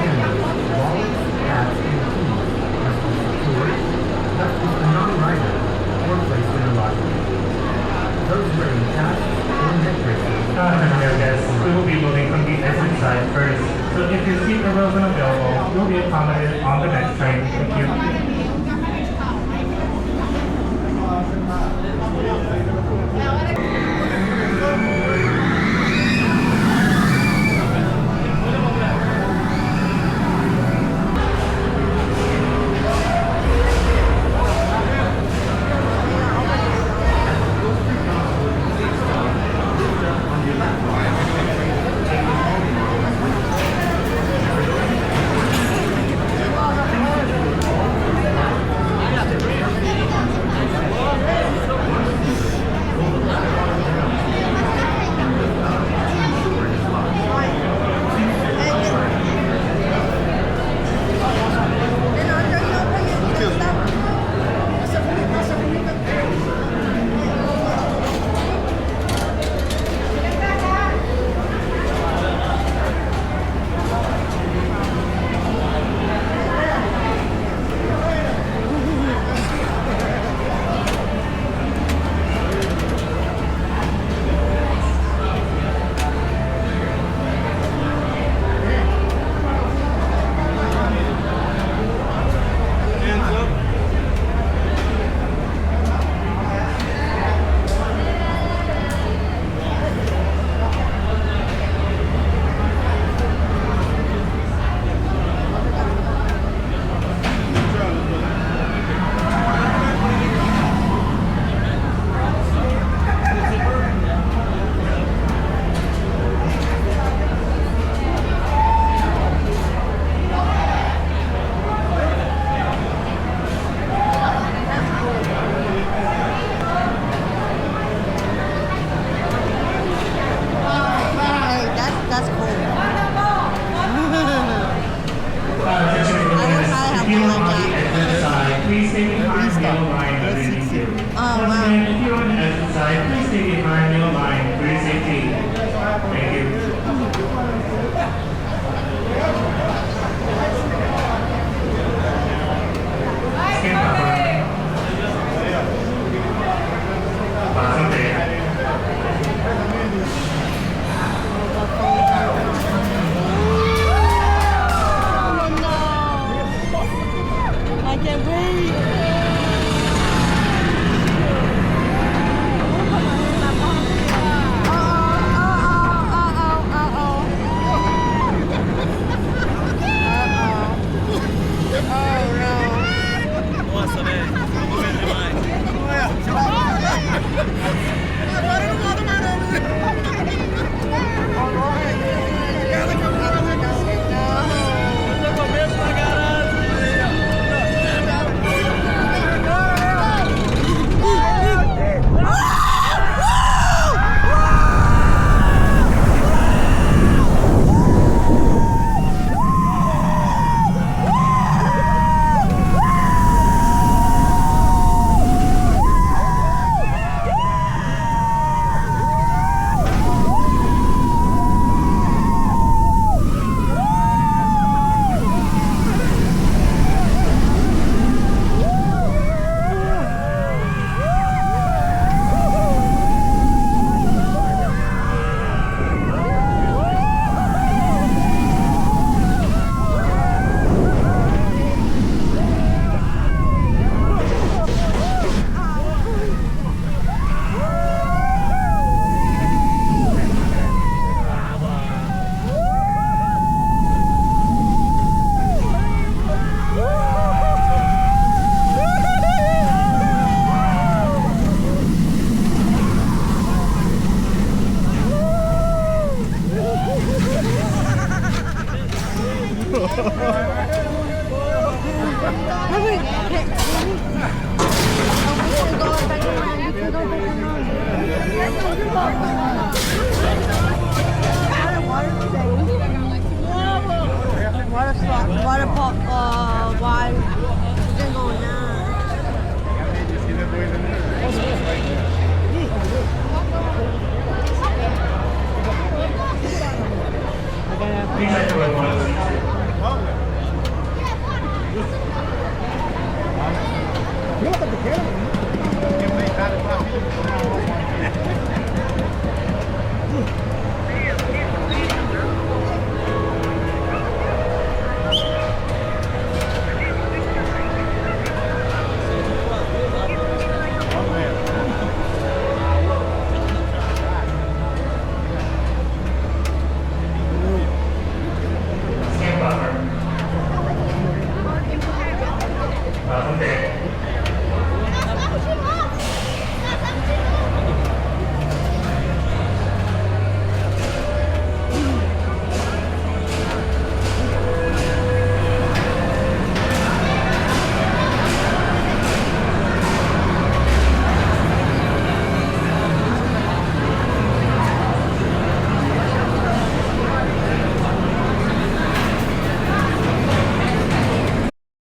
Standards, wallets, hats, and keys must be secured, left with a non-rider, or placed in a locker. Those wearing caps or neck braces. Hello guys, we will be moving from the exit side first. So if your seat arose unavailable, you'll be accommodated on the next train. Thank you. Please stay behind the yellow line for safety. Once again, if you're on the exit side, please stay behind the yellow line for your safety. Thank you. Skin cover. Pasok din. I can't wait. Nossa, velho. Vamos ver demais. Agora não volta mais não. No começo da garagem. Water pop, why? Didn't go now. Please enter with one.